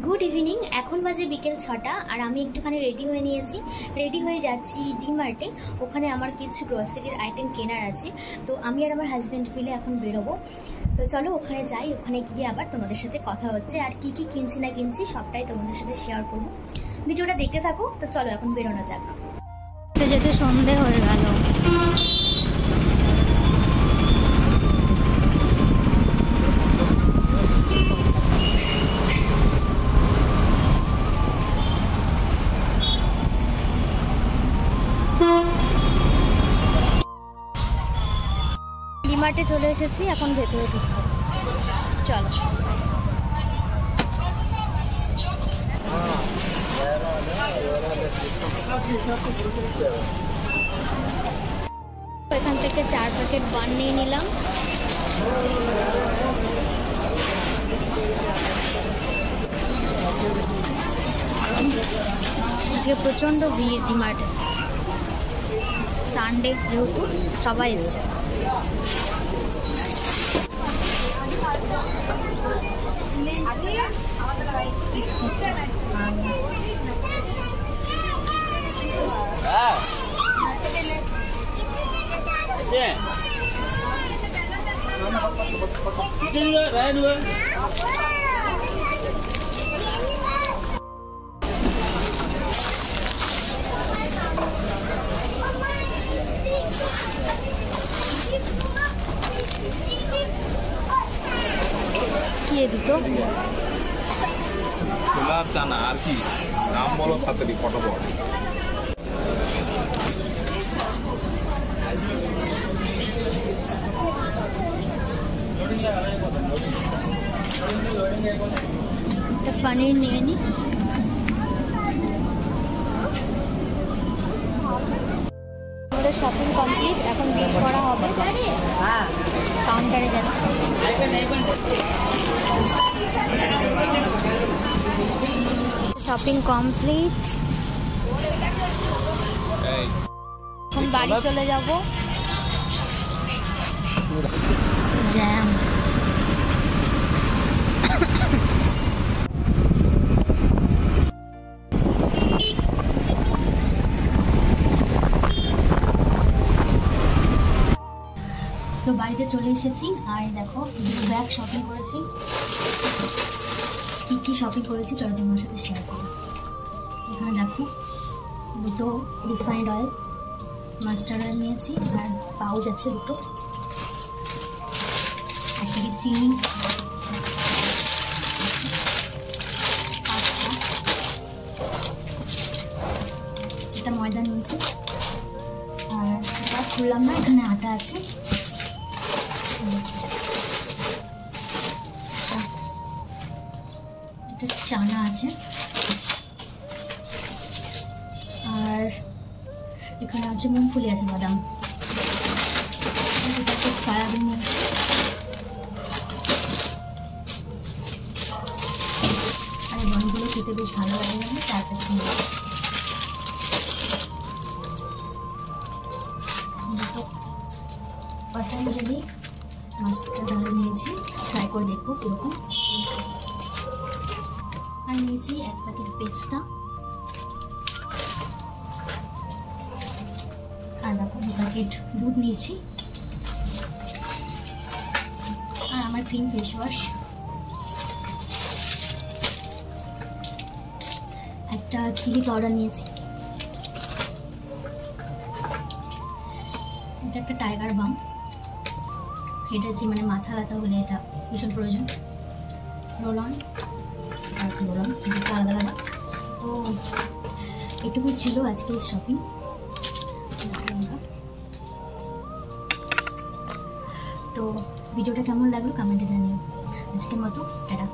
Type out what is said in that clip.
Good evening. এখন বাজে বিকেল 6টা আর আমি একটুখানি রেডি হয়ে নিয়েছি। রেডি হয়ে যাচ্ছি ডিমার্টে। ওখানে আমার কিছু গ্রোসারির আইটেম কেনার আছে, তো আমি আর আমার হাজব্যান্ড মিলে এখন বেরোবো। তো চলো ওখানে যাই, ওখানে গিয়ে আবার তোমাদের সাথে কথা হচ্ছে আর কি কি কিনছি না কিনছি সবটাই তোমাদের সাথে শেয়ার করবো। ভিডিওটা দেখতে থাকো। তো চলো এখন বেরোনো যাক। যেতে সন্ধে হয়ে গেল। ডিমার্টে চলে এসেছি, এখন ভেতরে ঢুকবো। চলো। এখান থেকে 4 প্যাকেট বান নিয়ে নিলাম। আজকে প্রচন্ড ভিড় ডিমার্টে, সানডে যেহেতু সবাই এসছে। কি দুটো ছোলা চানা আর কি নাম বলো তাড়াতাড়ি ফটোফট। পনির নিয়ে নি। আমাদের শপিং কমপ্লিট, এখন বিল করা হবে। কাউন্টারে যাচ্ছে। শপিং কমপ্লিট, এখন বাড়ি চলে যাব। জ্যাম। তো বাড়িতে চলে এসেছি আর দেখো ব্যাগ শপিং করেছি। কি কি শপিং করেছি চলো তোমার সাথে শেয়ার করো। এখানে দেখো দুটো রিফাইন্ড অয়েল, মাস্টার্ড অয়েল নিয়েছি আর পাউচ আছে দুটো, এক প্যাকেট চিনি, একটা ময়দা নিয়েছি আর এটা খুললাম না, এখানে আটা আছে। এটা চানা আছে আর এখানে আছে মুংফলি আছে, বাদাম, সয়াবিন নিয়েছি। আর এই বনগুলো খেতে বেশ ভালো লাগে না, তারপরে দুটো পতঞ্জলি মাস্টার্ড অয়েল নিয়েছি, ট্রাই করে দেখবো কীরকম। আর নিয়েছি 1 প্যাকেট পেস্তা আর দেখো 2 প্যাকেট দুধ নিয়েছি আর আমার ক্রিম ফেস ওয়াশ, একটা চিলি পাউডার নিয়েছি, এটা একটা টাইগার বাম, এটা মানে মাথা ব্যথা হলে এটা ভীষণ প্রয়োজন। রোল অন আর রোল অন দুটো আলাদা আলাদা। তো এটুকু ছিল আজকের শপিং। তো ভিডিওটা কেমন লাগলো কমেন্টে জানিও। আজকের মতো এটা।